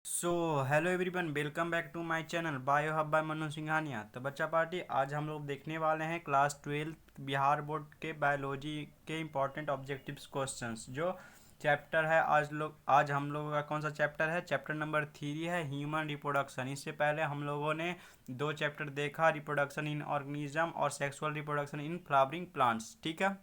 So hello everyone, welcome back to my channel bio hub by Manu Singhania. तो बच्चा party, आज हम लोग देखने वाले हैं क्लास 12 बिहार बोर्ड के बायोलॉजी के इम्पोर्टेंट ऑब्जेक्टिव्स क्वेश्चंस। जो चैप्टर है आज हम लोगों का कौन सा चैप्टर है? चैप्टर नंबर 3 है, ह्यूमन रिप्रोडक्शन। इससे पहले हम लोगों ने दो चैप्टर देखा, रिप्रोडक्शन इन ऑर्गेनिज्म और sexual reproduction in flowering plants. ठीक है,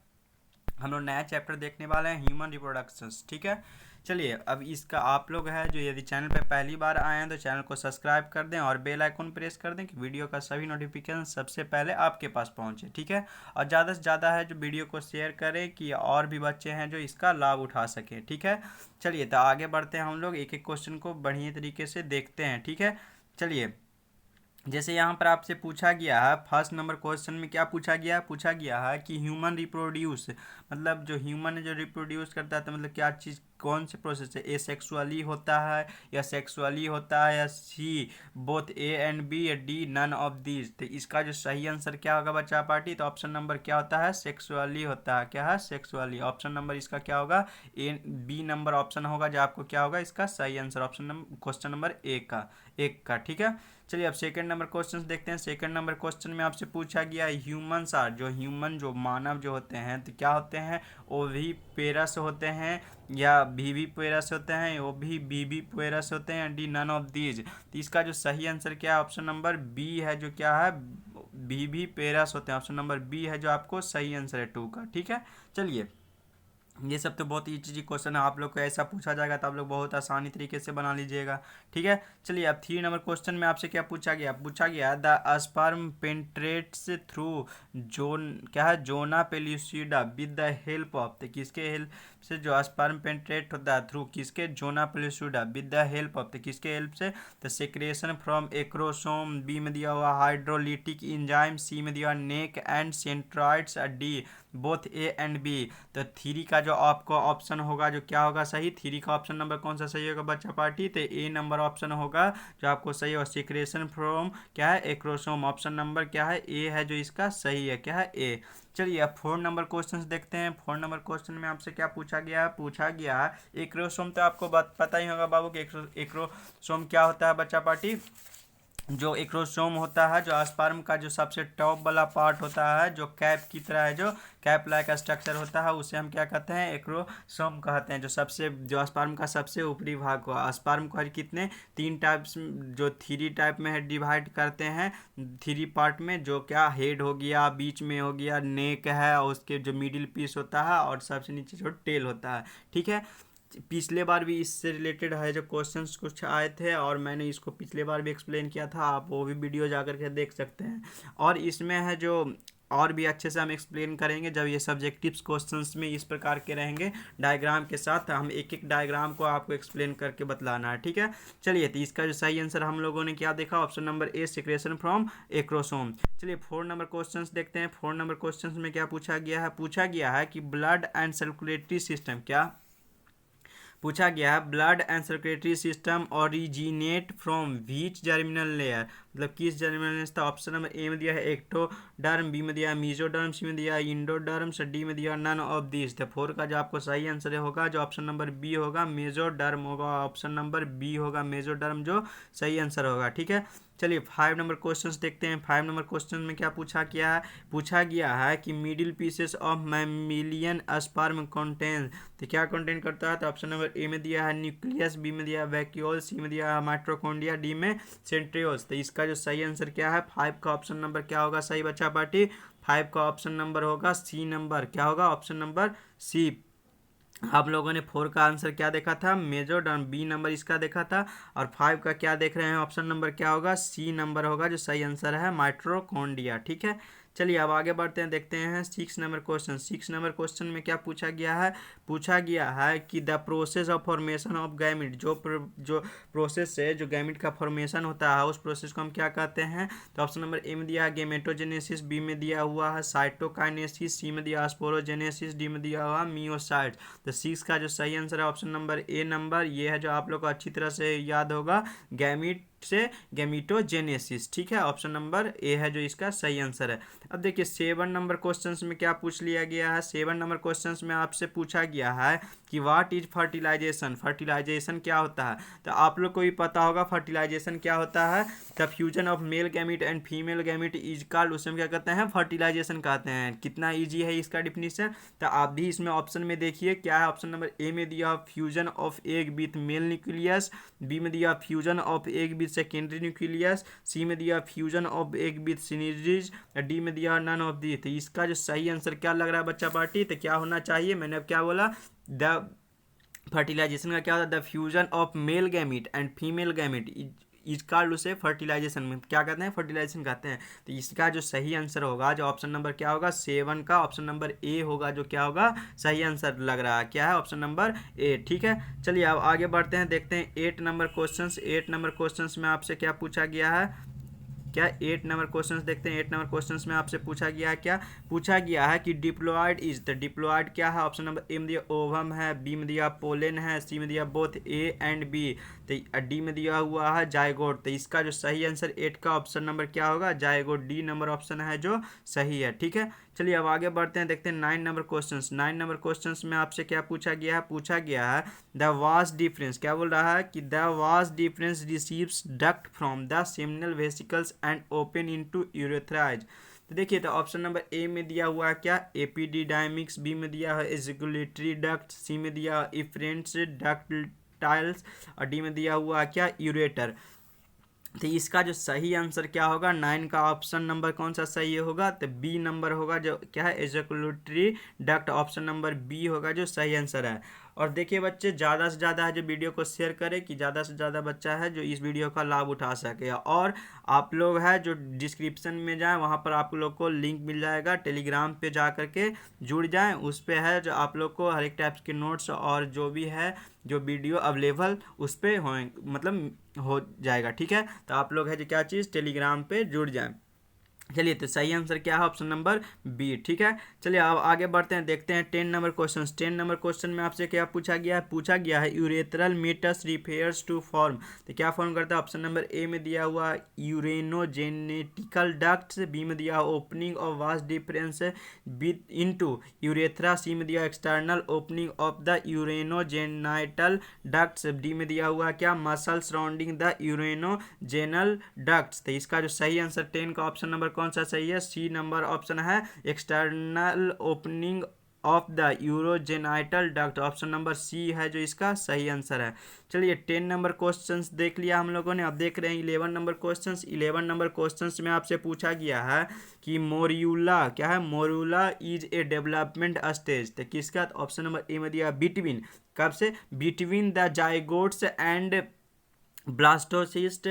हम लोग नया चैप्टर देखने वाले हैं, ह्यूमन रिप्रोडक्शंस। ठीक है, चलिए अब इसका आप लोग है जो यदि चैनल पे पहली बार आए हैं तो चैनल को सब्सक्राइब कर दें और बेल आइकन प्रेस कर दें कि वीडियो का सभी नोटिफिकेशन सबसे पहले आपके पास पहुंचे। ठीक है, और ज़्यादा से ज़्यादा है जो वीडियो को शेयर करें कि और भी बच्चे हैं जो इसका लाभ उठा सकें। ठीक है, चलिए तो आगे बढ़ते हैं, हम लोग एक एक क्वेश्चन को बढ़िया तरीके से देखते हैं। ठीक है, चलिए जैसे यहाँ पर आपसे पूछा गया है, फर्स्ट नंबर क्वेश्चन में क्या पूछा गया है कि ह्यूमन रिप्रोड्यूस, मतलब जो ह्यूमन जो रिप्रोड्यूस करता है तो मतलब क्या चीज़, कौन से प्रोसेस है? ए सेक्सुअली होता है या सेक्सुअली होता है या C both A and B या डी नन ऑफ दीज? तो इसका जो सही आंसर क्या होगा बच्चा पार्टी? तो ऑप्शन नंबर क्या होता है? सेक्सुअली होता है। क्या है? सेक्सुअली। ऑप्शन नंबर इसका क्या होगा? ए बी नंबर ऑप्शन होगा जो आपको क्या होगा इसका सही answer, option number question number एक का। ठीक है, चलिए अब सेकंड नंबर क्वेश्चन देखते हैं। सेकंड नंबर क्वेश्चन में आपसे पूछा गया ह्यूमंस आर, जो ह्यूमन जो मानव जो होते हैं तो क्या होते हैं? ओवी पेरस होते हैं या वीवी पेरस होते हैं, ओ भी बीबी पेरस होते हैं, डी नन ऑफ दीज? तो इसका जो सही आंसर क्या है? ऑप्शन नंबर बी है जो क्या है, बीबी पेरस होते हैं। ऑप्शन नंबर बी है जो आपको सही आंसर है 2 का। ठीक है, चलिए ये सब तो बहुत इजी क्वेश्चन है, आप लोग को ऐसा पूछा जाएगा तो आप लोग बहुत आसानी तरीके से बना लीजिएगा। ठीक है, चलिए अब 3 नंबर क्वेश्चन में आपसे क्या पूछा गया the sperm penetrates through zone, क्या है, zona pellucida with the help of, तो किसके हेल्प से जो स्पर्म पेंट्रेट होता है थ्रू किसके? Zona pellucida with the help of, तो किसके हेल्प से? तो सेक्रेशन फ्रॉम एक्रोसोम, बी में दिया हुआ हाइड्रोलिटिक इंजाइम, सी में दिया neck and centroids, D both A and B. तो थ्री का जो आपको ऑप्शन होगा जो क्या होगा सही? थ्री का ऑप्शन नंबर कौन सा सही होगा बच्चा पार्टी? तो ए नंबर ऑप्शन होगा जो आपको सही होगा, सीक्रेशन फ्रॉम क्या है, एक्रोसोम। ऑप्शन नंबर क्या है? ए है जो इसका सही है। क्या है? ए। चलिए अब 4 नंबर क्वेश्चन देखते हैं। 4 नंबर क्वेश्चन में आपसे क्या पूछा गया है एक्रोसोम। तो आपको बात पता ही होगा बाबू कि एक्रोसोम क्या होता है बच्चा पार्टी? जो एक्रोसोम होता है, जो स्पर्म का जो सबसे टॉप वाला पार्ट होता है, जो कैप की तरह है, जो कैप लाइक स्ट्रक्चर होता है, उसे हम क्या कहते हैं? एक्रोसोम कहते हैं। जो सबसे जो स्पर्म का सबसे ऊपरी भाग को, स्पर्म को हर कितने 3 टाइप्स, जो 3 टाइप में है डिवाइड करते हैं 3 पार्ट में, जो क्या हेड हो गया, बीच में हो गया नेक है, और उसके जो मिडिल पीस होता है और सबसे नीचे जो टेल होता है। ठीक है, पिछले बार भी इससे रिलेटेड है जो क्वेश्चंस कुछ आए थे और मैंने इसको पिछले बार भी एक्सप्लेन किया था, आप वो भी वीडियो जा कर के देख सकते हैं। और इसमें है जो और भी अच्छे से हम एक्सप्लेन करेंगे जब ये सब्जेक्टिव्स क्वेश्चंस में इस प्रकार के रहेंगे डायग्राम के साथ, हम एक एक डायग्राम को आपको एक्सप्लेन करके बतलाना है। ठीक है, चलिए तो इसका जो सही आंसर हम लोगों ने क्या देखा? Option number A, secretion from acrosome. चलिए 4 नंबर क्वेश्चंस देखते हैं। 4 नंबर क्वेश्चंस में क्या पूछा गया है कि ब्लड एंड सर्कुलेटरी सिस्टम, क्या पूछा गया है? Blood and circulatory system originate from which germinal layer, मतलब किस जर्मिनल लेयर था? ऑप्शन नंबर ए में दिया है एक्टोडर्म, बी में दिया है मीजोडर्म, सी में दिया है इंडोडर्म, डी में दिया नन ऑफ दिस। तो 4 का जो आपको सही आंसर होगा जो ऑप्शन नंबर बी होगा, मेजोडर्म होगा। ऑप्शन नंबर बी होगा मेजोडर्म जो सही आंसर होगा। ठीक है, चलिए 5 नंबर क्वेश्चंस देखते हैं। 5 नंबर क्वेश्चन में क्या पूछा गया है कि middle pieces of mammalian sperm contain, तो क्या कंटेन करता है? तो ऑप्शन नंबर ए में दिया है न्यूक्लियस, बी में दिया है वैक्यूल, सी में दिया है माइट्रोकॉन्ड्रिया, डी में सेंट्रियोल्स। तो इसका जो सही आंसर क्या है? 5 का ऑप्शन नंबर क्या होगा सही बच्चा पार्टी? 5 का ऑप्शन नंबर होगा सी नंबर। क्या होगा? Option number C. आप लोगों ने 4 का आंसर क्या देखा था? मेजोडर्म, बी नंबर इसका देखा था। और 5 का क्या देख रहे हैं? ऑप्शन नंबर क्या होगा? सी नंबर होगा जो सही आंसर है, माइट्रोकॉन्ड्रिया। ठीक है, चलिए अब आगे बढ़ते हैं, देखते हैं 6 नंबर क्वेश्चन। 6 नंबर क्वेश्चन में क्या पूछा गया है कि the process of formation of gamete, जो प्रोसेस है जो गैमिट का फॉर्मेशन होता है उस प्रोसेस को हम क्या कहते हैं? तो ऑप्शन नंबर ए में दिया है गेमेटोजेनेसिस, बी में दिया हुआ है साइटोकाइनेसिस, सी में दिया है स्पोरोजेनेसिस, डी में दिया हुआ है मियोसाइट्स। तो 6 का जो सही आंसर है ऑप्शन नंबर ए नंबर, ये है जो आप लोग को अच्छी तरह से याद होगा, गैमिट से गैमीटोजेनेसिस। ठीक है, ऑप्शन नंबर ए है जो इसका सही आंसर है। अब देखिए 7 नंबर क्वेश्चंस में क्या पूछ लिया गया है। 7 नंबर क्वेश्चंस में आपसे पूछा गया है कि व्हाट इज फर्टिलाइजेशन। फर्टिलाइजेशन क्या होता है, तो आप लोग को भी पता होगा फर्टिलाइजेशन क्या होता है। The fusion of male gamete and female gamete is called, उसे हम क्या कहते हैं, फर्टिलाइजेशन कहते हैं। कितना इजी है इसका डिफिनीशन, तो आप भी इसमें ऑप्शन में देखिए क्या है। ऑप्शन नंबर ए में दिया fusion of egg with male nucleus, B में दिया fusion of egg with secondary nucleus, C में दिया fusion of egg with synergids, D में दिया नन ऑफ दी। तो इसका जो सही आंसर क्या लग रहा है बच्चा पार्टी, तो क्या होना चाहिए, मैंने अब क्या बोला, द फर्टिलाइजेशन का क्या होता है, the fusion of male gamete and female gamete is called, उसे फर्टिलाइजेशन में क्या कहते हैं, फर्टिलाइजेशन कहते हैं। तो इसका जो सही आंसर होगा, जो ऑप्शन नंबर क्या होगा 7 का, ऑप्शन नंबर ए होगा, जो क्या होगा सही आंसर लग रहा है, क्या है ऑप्शन नंबर ए। ठीक है, चलिए अब आगे बढ़ते हैं, देखते हैं 8 नंबर क्वेश्चन। 8 नंबर क्वेश्चन में आपसे क्या पूछा गया है, क्या 8 नंबर क्वेश्चंस देखते हैं। 8 नंबर क्वेश्चंस में आपसे पूछा गया है, क्या पूछा गया है कि डिप्लॉयड इज द, डिप्लॉयड क्या है, ऑप्शन नंबर ए में दिया ओवम है, बी में दिया पोलेन है, सी में दिया बोथ ए एंड बी, तो डी में दिया हुआ है जायगोट। तो इसका जो सही आंसर 8 का ऑप्शन नंबर क्या होगा, जायगोट, डी नंबर ऑप्शन है जो सही है। ठीक है, चलिए अब आगे बढ़ते हैं, देखते हैं 9 नंबर क्वेश्चंस। 9 नंबर क्वेश्चंस में आपसे क्या पूछा गया है, पूछा गया है द वास्ट डिफरेंस, क्या बोल रहा है कि the vas deferens receives duct from the seminal vesicles and open into urethra. तो देखिए, तो ऑप्शन नंबर ए में दिया हुआ है क्या, एपिडिडायमिक्स, बी में दिया है एजिकुलेटरी डक्ट, सी में दिया इफरेंट्स डक्टाइल्स, और डी में दिया हुआ है क्या, यूरेटर। तो इसका जो सही आंसर क्या होगा, 9 का ऑप्शन नंबर कौन सा सही होगा, तो बी नंबर होगा, जो क्या है ejaculatory duct, option number B होगा जो सही आंसर है। और देखिए बच्चे, ज़्यादा से ज़्यादा है जो वीडियो को शेयर करें कि ज़्यादा से ज़्यादा बच्चा है जो इस वीडियो का लाभ उठा सके। और आप लोग है जो डिस्क्रिप्शन में जाएं, वहाँ पर आप लोग को लिंक मिल जाएगा, टेलीग्राम पे जा करके जुड़ जाएं, उस पर है जो आप लोग को हर एक टाइप्स के नोट्स और जो भी है जो वीडियो अवेलेबल उस पर हो, मतलब हो जाएगा। ठीक है, तो आप लोग है जो क्या चीज़ टेलीग्राम पे जुड़ जाएं। चलिए, तो सही आंसर क्या है, ऑप्शन नंबर बी। ठीक है, चलिए अब आगे बढ़ते हैं, देखते हैं 10 नंबर क्वेश्चन। 10 नंबर क्वेश्चन में आपसे क्या पूछा गया है, पूछा गया है यूरेथ्रल मेटस रिफेयर्स टू फॉर्म, तो क्या फॉर्म करता है, ऑप्शन नंबर ए में दिया हुआ यूरेनोजेनेटिकल डक्ट्स, बी में दिया opening of vas deferens with into urethra, C में दिया external opening of the urinogenital ducts, D में दिया हुआ क्या, muscle surrounding the urinogenital ducts. तो इसका जो सही आंसर 10 का ऑप्शन नंबर कौन सा सही है, सी नंबर ऑप्शन है external opening of the urogenital duct, option number C है जो इसका सही आंसर है। चलिए 10 नंबर क्वेश्चंस देख लिया हम लोगों ने, अब देख रहे हैं 11 नंबर क्वेश्चंस। 11 नंबर क्वेश्चंस में आपसे पूछा गया है कि मोर्यूला क्या है, मोर्यूला इज ए डेवलपमेंट स्टेज, तो किसका, ऑप्शन नंबर ए में दिया बिटवीन, कब से, between the zygotes and blastocyst,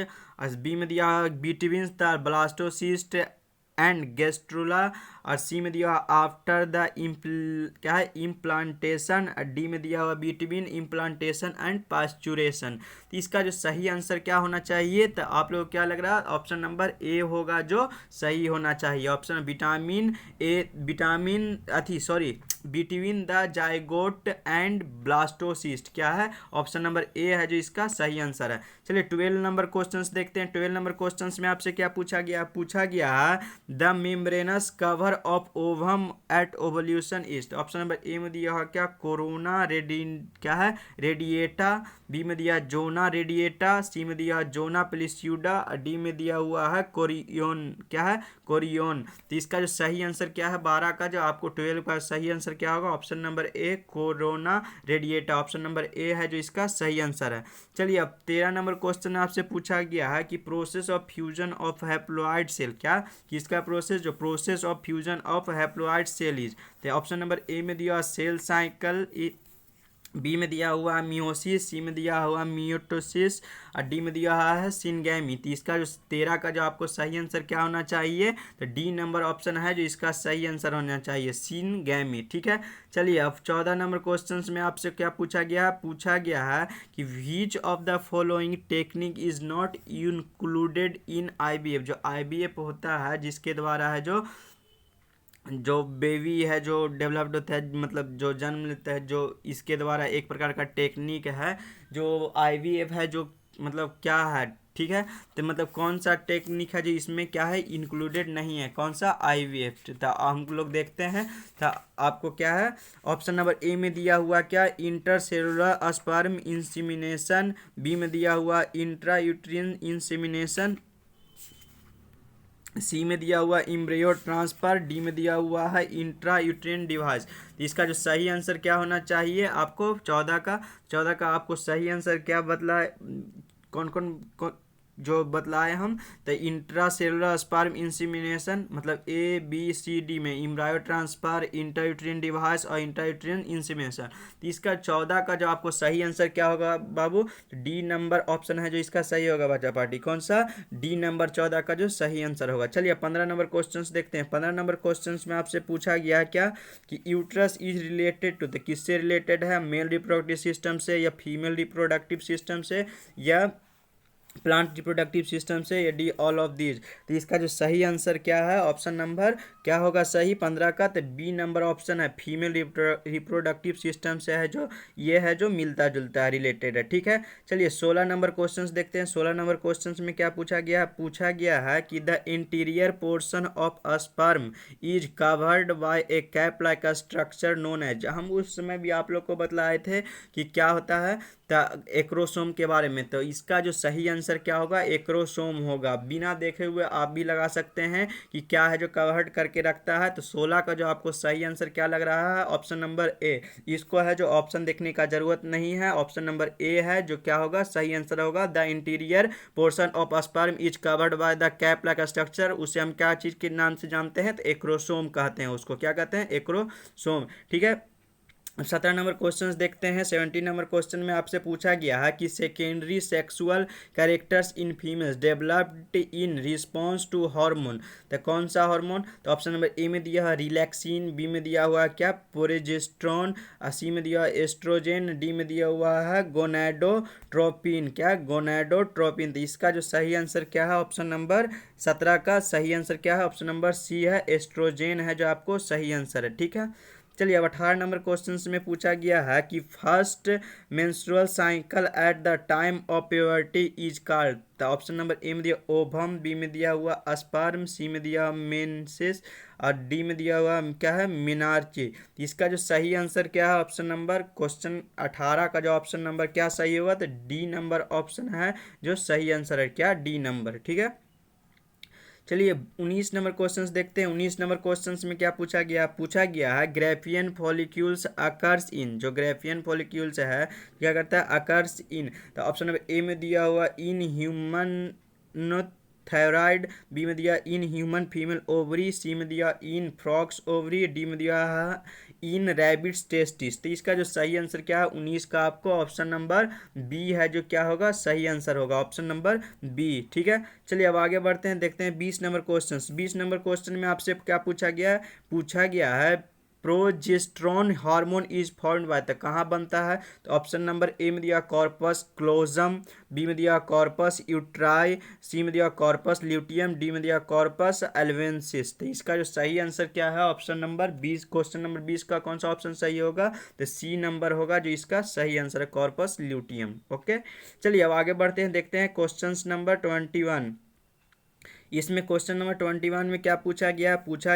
B में दिया between the blastocyst and gastrula, और सी में दिया आफ्टर द क्या है इम्प्लांटेशन, डी में दिया हुआ बिटवीन इम्प्लांटेशन एंड पास्चुरेशन। तो इसका जो सही आंसर क्या होना चाहिए, तो आप लोग क्या लग रहा है, ऑप्शन नंबर ए होगा जो सही होना चाहिए। ऑप्शन विटामिन ए, विटामिन अथी sorry between the zygote and blastocyst, क्या है ऑप्शन नंबर ए है जो इसका सही आंसर है। चलिए 12 नंबर क्वेश्चंस देखते हैं। 12 नंबर क्वेश्चंस में आपसे क्या पूछा गया, पूछा गया the membranous cover of ovum at ovulation is, option number A में दिया है क्या, कोरोना क्या है रेडिएटा, बी में दिया जोना रेडिएटा, सी में दिया जोना प्लिस्यूडा, डी में दिया हुआ है कोरियोन, क्या है कोरियोन। तो इसका जो सही आंसर क्या है 12 का, जो आपको 12 का सही आंसर क्या होगा, option number A corona radiata, option number A है जो इसका सही आंसर है। चलिए अब 13 नंबर क्वेश्चन आपसे पूछा गया है कि process of fusion of haploid cell, क्या किसका प्रोसेस, जो process of fusion of haploid cell is, तो ऑप्शन नंबर ए में दिया सेल साइकिल, बी में दिया हुआ है मियोसिस, सी में दिया हुआ मियोटोसिस, और डी में दिया हुआ है सिनगैमी। तो इसका जो 13 का जो आपको सही आंसर क्या होना चाहिए, तो डी नंबर ऑप्शन है जो इसका सही आंसर होना चाहिए, सिनगैमी। ठीक है, चलिए अब 14 नंबर क्वेश्चंस में आपसे क्या पूछा गया है, पूछा गया है कि which of the following technique is not included in IVF, जो IVF होता है जिसके द्वारा है जो बेबी है जो डेवलप्ड होता है, मतलब जो जन्म लेता है, जो इसके द्वारा एक प्रकार का टेक्निक है जो IVF है, जो मतलब क्या है ठीक है। तो मतलब कौन सा टेक्निक है जो इसमें क्या है इंक्लूडेड नहीं है, कौन सा, आईवीएफ। तो हम लोग देखते हैं। तो आपको क्या है ऑप्शन नंबर ए में दिया हुआ क्या, इंटरसेलुलर स्पर्म इंसेमिनेशन, बी में दिया हुआ इंट्रा यूट्रिन इंसेमिनेशन, सी में दिया हुआ इम्ब्रियो ट्रांसफर, डी में दिया हुआ है इंट्रा यूट्रिन डिवाइस। तो इसका जो सही आंसर क्या होना चाहिए आपको 14 का आपको सही आंसर क्या बतला है, कौन जो बतलाए हम। तो इंट्रा सेलुलर स्पर्म इंसेमिनेशन मतलब ए बी सी डी में इम्ब्रायो ट्रांसफर, इंट्रायूट्रिन डिवाइस और इंट्रायूट्रिन इंसेमिनेशन। तो इसका 14 का जो आपको सही आंसर क्या होगा बाबू, डी नंबर ऑप्शन है जो इसका सही होगा बच्चा पार्टी, कौन सा, डी नंबर 14 का जो सही आंसर होगा। चलिए 15 नंबर क्वेश्चंस देखते हैं। 15 नंबर क्वेश्चंस में आपसे पूछा गया है क्या कि यूट्रस इज रिलेटेड टू, तो किससे रिलेटेड है, मेल रिप्रोडक्टिव सिस्टम से या फीमेल रिप्रोडक्टिव सिस्टम से या प्लांट रिप्रोडक्टिव सिस्टम से, या डी ऑल ऑफ दीज। तो इसका जो सही आंसर क्या है, ऑप्शन नंबर क्या होगा सही 15 का, तो बी नंबर ऑप्शन है, फीमेल रिप्रोडक्टिव सिस्टम से है जो ये है जो मिलता जुलता है, रिलेटेड है। ठीक है। चलिए 16 नंबर क्वेश्चंस देखते हैं। 16 नंबर क्वेश्चंस में क्या पूछा गया है कि the interior portion of a sperm is covered by a cap like a structure known as. हम उस समय भी आप लोग को बतलाए थे कि क्या होता है एक्रोसोम के बारे में। तो इसका जो सही आंसर क्या होगा, एक्रोसोम होगा। बिना देखे हुए आप भी लगा सकते हैं कि क्या है जो कवर्ड करके रखता है। तो 16 का जो आपको सही आंसर क्या लग रहा है, ऑप्शन नंबर ए। इसको है जो ऑप्शन देखने का जरूरत नहीं है, ऑप्शन नंबर ए है जो क्या होगा सही आंसर होगा। The interior portion of sperm is covered by the cap like structure, उसे हम क्या चीज के नाम से जानते हैं, तो एक्रोसोम कहते हैं उसको, क्या कहते हैं, एक्रोसोम। ठीक है। 17 नंबर क्वेश्चन देखते हैं। 17 नंबर क्वेश्चन में आपसे पूछा गया है कि secondary sexual characters in females developed in response to hormone. तो कौन सा हार्मोन, तो ऑप्शन नंबर ए में दिया है रिलैक्सिन, बी में दिया हुआ क्या प्रोजेस्टेरोन, सी में दिया हुआ एस्ट्रोजेन, डी में दिया हुआ है गोनाडोट्रोपिन, क्या गोनाडोट्रोपिन। तो इसका जो सही आंसर क्या है, ऑप्शन नंबर 17 का सही आंसर क्या है, ऑप्शन नंबर सी है, एस्ट्रोजेन है जो आपको सही आंसर है। ठीक है। चलिए अब 18 नंबर क्वेश्चन में पूछा गया है कि first menstrual cycle at the time of puberty is called. तो ऑप्शन नंबर ए में दिया ओवम, बी में दिया हुआ स्पर्म, सी में दिया हुआ मेंसेस और डी में दिया हुआ क्या है मिनार्ची। इसका जो सही आंसर क्या है, ऑप्शन नंबर क्वेश्चन 18 का जो ऑप्शन नंबर क्या सही होगा, तो डी नंबर ऑप्शन है जो सही आंसर है, क्या डी नंबर। ठीक है। चलिए 19 नंबर क्वेश्चंस देखते हैं। 19 नंबर क्वेश्चंस में क्या पूछा गया है ग्रेफियन फॉलिक्यूल्स अकर्स इन। जो ग्रेफियन फॉलिक्यूल्स है क्या करता है, अकर्स इन। तो ऑप्शन नंबर ए में दिया हुआ इन ह्यूमन थायराइड, बी में दिया इन ह्यूमन फीमेल ओवरी, सी में दिया इन फ्रॉक्स ओवरी, डी में दिया है इन रैबिट्स टेस्टिस। तो इसका जो सही आंसर क्या है 19 का आपको ऑप्शन नंबर बी है जो क्या होगा सही आंसर होगा, ऑप्शन नंबर बी। ठीक है। चलिए अब आगे बढ़ते हैं, देखते हैं 20 नंबर क्वेश्चन। 20 नंबर क्वेश्चन में आपसे क्या पूछा गया है progesterone hormone is formed by, तो कहाँ बनता है, तो ऑप्शन नंबर ए में दिया कॉर्पस क्लोजम, बी में दिया कॉर्पस यूट्राई, सी में दिया कॉर्पस ल्यूटियम, डी में दिया कॉर्पस एल्वेंसिस। तो इसका जो सही आंसर क्या है, ऑप्शन नंबर 20, क्वेश्चन नंबर 20 का कौन सा ऑप्शन सही होगा, तो सी नंबर होगा जो इसका सही आंसर है, कॉर्पस ल्यूटियम। ओके। चलिए अब आगे बढ़ते हैं, देखते हैं क्वेश्चन नंबर 21। इसमें क्वेश्चन नंबर 21 में क्या पूछा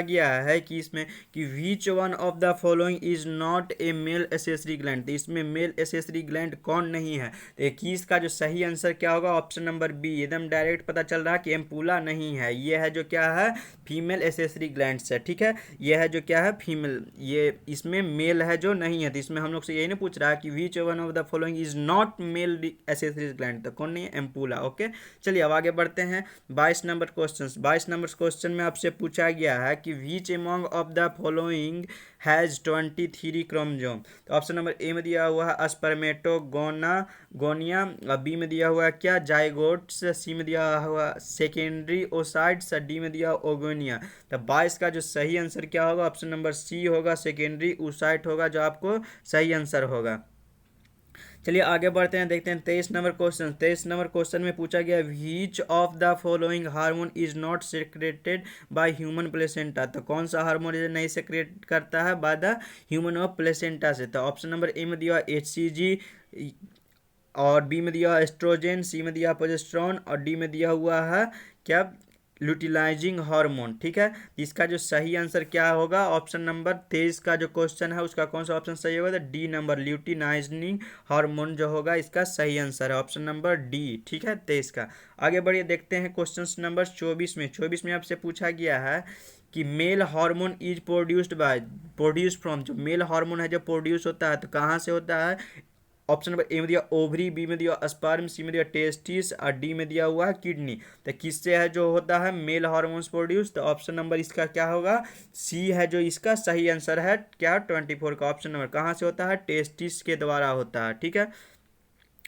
गया है कि इसमें कि which one of the following is not a male accessory gland. तो इसमें मेल एसेसरी ग्लैंड कौन नहीं है, तो 21 का जो सही आंसर क्या होगा, ऑप्शन नंबर बी। एकदम डायरेक्ट पता चल रहा है कि एम्पूला नहीं है, ये है जो क्या है फीमेल एसेसरी ग्लैंड है। ठीक है। ये है जो क्या है फीमेल, ये इसमें मेल है जो नहीं है। तो इसमें हम लोग से यही नहीं पूछ रहा है कि which one of the following is not male accessory gland, तो कौन नहीं है, एम्पूला। ओके। चलिए अब आगे बढ़ते हैं 22 नंबर क्वेश्चन। 22 नंबर क्वेश्चन में आपसे पूछा गया है कि which among of the following has 23 chromosome. तो ऑप्शन नंबर ए में दिया हुआ है स्पर्मेटोगोनिया, बी में दिया हुआ है क्या जाइगोट्स, सी में दिया हुआ सेकेंडरी ओसाइड्स, डी में दिया ओगोनिया। तो 22 का जो सही आंसर क्या होगा, ऑप्शन नंबर सी होगा, सेकेंडरी ओसाइट होगा जो आपको सही आंसर होगा। चलिए आगे बढ़ते हैं, देखते हैं 23 नंबर क्वेश्चन। 23 नंबर क्वेश्चन में पूछा गया which of the following hormone is not secreted by human placenta. तो कौन सा हार्मोन नहीं सेक्रेट करता है by the human of placenta से, तो ऑप्शन नंबर ए में दिया HCG, और बी में दिया हुआ एस्ट्रोजन, सी में दिया प्रोजेस्टेरोन और डी में दिया हुआ है क्या, ल्यूटिलाइजिंग हार्मोन। ठीक है, इसका जो सही आंसर क्या होगा, ऑप्शन नंबर 23 का जो क्वेश्चन है उसका कौन सा ऑप्शन सही होगा, तो डी नंबर, ल्यूटिनाइजिंग हार्मोन जो होगा इसका सही आंसर है ऑप्शन नंबर डी। ठीक है, 23 का। आगे बढ़िए, देखते हैं क्वेश्चन नंबर 24 में। 24 में आपसे पूछा गया है कि male hormone is produced from, जो मेल हार्मोन है जो प्रोड्यूस होता है तो कहाँ से होता है। ऑप्शन नंबर ए में दिया ओवरी, बी में दिया स्पर्म, सी में दिया टेस्टिस और डी में दिया हुआ है किडनी। तो किससे है जो होता है मेल हार्मोन्स प्रोड्यूस, तो ऑप्शन नंबर इसका क्या होगा, सी है जो इसका सही आंसर है क्या, 24 का ऑप्शन नंबर। कहाँ से होता है, टेस्टिस के द्वारा होता है। ठीक है,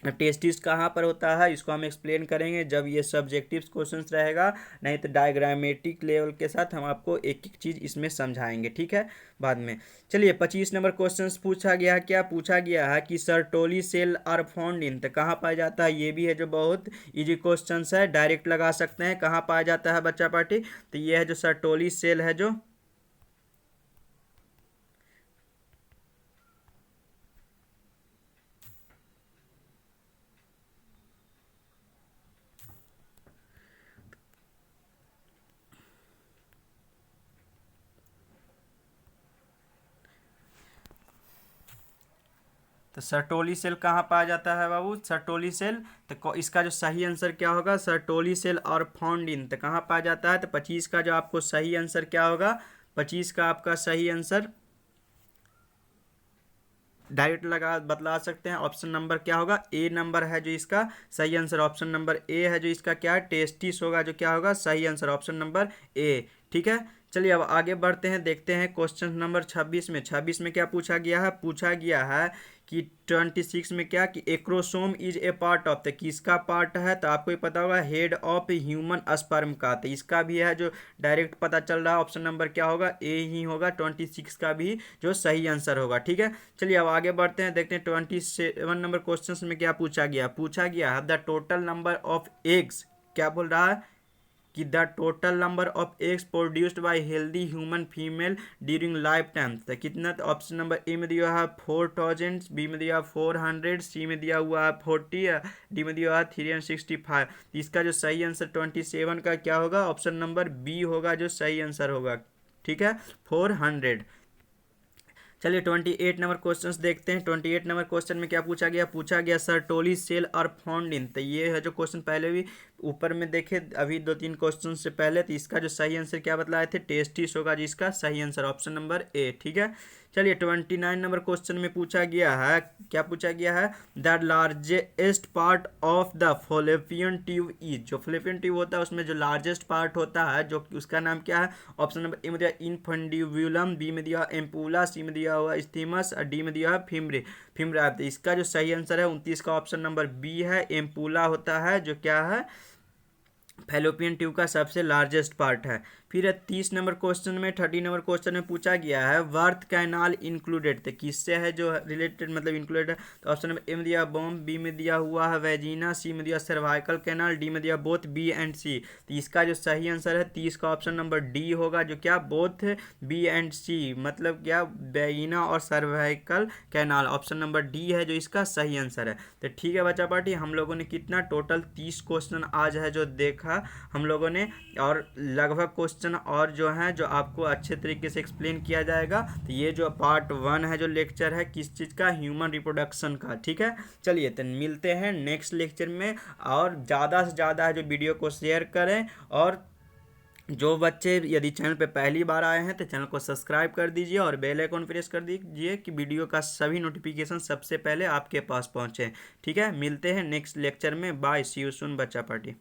टेस्टिस कहाँ पर होता है इसको हम एक्सप्लेन करेंगे जब ये सब्जेक्टिव क्वेश्चंस रहेगा, नहीं तो डायग्रामेटिक लेवल के साथ हम आपको एक एक चीज़ इसमें समझाएंगे। ठीक है, बाद में। चलिए 25 नंबर क्वेश्चंस पूछा गया है, क्या पूछा गया है कि Sertoli cell are found in, तो कहाँ पाया जाता है, ये भी है जो बहुत इजी क्वेश्चंस है, डायरेक्ट लगा सकते हैं। कहाँ पाया जाता है बच्चा पार्टी, तो ये है जो सर्टोली सेल है जो, तो सर्टोली सेल कहाँ पाया जाता है बाबू, सर्टोली सेल। तो इसका जो सही आंसर क्या होगा, सर्टोली सेल और फाउंड इन, तो कहाँ पाया जाता है, तो 25 का जो आपको सही आंसर क्या होगा, 25 का आपका सही आंसर डायरेक्ट लगा बतला सकते हैं। ऑप्शन नंबर क्या होगा, ए नंबर है जो इसका सही आंसर, ऑप्शन नंबर ए है जो इसका क्या है, टेस्टिस होगा जो क्या होगा सही आंसर, ऑप्शन नंबर ए। ठीक है, चलिए अब आगे बढ़ते हैं, देखते हैं क्वेश्चन नंबर 26 में। 26 में क्या पूछा गया है, पूछा गया है कि 26 में क्या, कि acrosome is a part of, तो किसका पार्ट है, तो आपको ही पता होगा हेड ऑफ ह्यूमन स्पर्म का, तो इसका भी है जो डायरेक्ट पता चल रहा है, ऑप्शन नंबर क्या होगा, ए ही होगा, 26 का भी जो सही आंसर होगा। ठीक है, चलिए अब आगे बढ़ते हैं, देखते हैं 27 नंबर क्वेश्चन में क्या पूछा गया, पूछा गया है the total number of eggs, क्या बोल रहा है कि the total number of eggs produced by healthy human female during life time, तो कितना, तो ऑप्शन नंबर ए में दिया है 4000, बी में दिया 400, सी में दिया हुआ है 40, डी में दिया हुआ है 365। इसका जो सही आंसर 27 का क्या होगा, ऑप्शन नंबर बी होगा जो सही आंसर होगा। ठीक है, 400। चलिए 28 नंबर क्वेश्चंस देखते हैं। 28 नंबर क्वेश्चन में क्या पूछा गया, पूछा गया सर्टोली सेल और फाउंड इन, तो ये है जो क्वेश्चन पहले भी ऊपर में देखे अभी 2-3 क्वेश्चन से पहले, तो इसका जो सही आंसर क्या बतलाए थे, टेस्टिस होगा जिसका सही आंसर, ऑप्शन नंबर ए। ठीक है, चलिए 29 नंबर क्वेश्चन में पूछा गया है, क्या पूछा गया है, the largest part of the Fallopian tube is, जो फॉलोपियन ट्यूब होता है उसमें जो लार्जेस्ट पार्ट होता है जो उसका नाम क्या है, ऑप्शन नंबर ए में दिया इनफंडिब्यूलम, बी में दिया एम्पूला, सी में दिया हुआ स्टीमस और डी में दिया है फिम्ब्रा। तो इसका जो सही आंसर है 29 का ऑप्शन नंबर बी है, एम्पूला होता है जो क्या है, फैलोपियन ट्यूब का सबसे लार्जेस्ट पार्ट है। फिर 30 नंबर क्वेश्चन में, 30 नंबर क्वेश्चन में पूछा गया है बर्थ कैनाल इंक्लूडेड, तो किससे है जो रिलेटेड मतलब इंक्लूडेड है, तो ऑप्शन नंबर ए में दिया बॉम्ब, बी में दिया हुआ है वेजिना, सी में दिया सर्वाइकल कैनाल, डी में दिया बोथ बी एंड सी। तो इसका जो सही आंसर है 30 का ऑप्शन नंबर डी होगा जो क्या, बोथ बी एंड सी, मतलब क्या वेजिना और cervical canal, option number D है जो इसका सही आंसर है। तो ठीक है बच्चा पार्टी, हम लोगों ने कितना टोटल 30 क्वेश्चन आज है जो देखा हम लोगों ने, और लगभग क्वेश्चन और जो है जो आपको अच्छे तरीके से एक्सप्लेन किया जाएगा। तो ये जो पार्ट 1 है जो लेक्चर है किस चीज़ का, ह्यूमन रिप्रोडक्शन का। ठीक है, चलिए तो मिलते हैं नेक्स्ट लेक्चर में, और ज़्यादा से ज़्यादा है जो वीडियो को शेयर करें, और जो बच्चे यदि चैनल पे पहली बार आए हैं तो चैनल को सब्सक्राइब कर दीजिए और बेल आइकन प्रेस कर दीजिए कि वीडियो का सभी नोटिफिकेशन सबसे पहले आपके पास पहुंचे। ठीक है, मिलते हैं नेक्स्ट लेक्चर में, बाय, सी यू सून बच्चा पार्टी।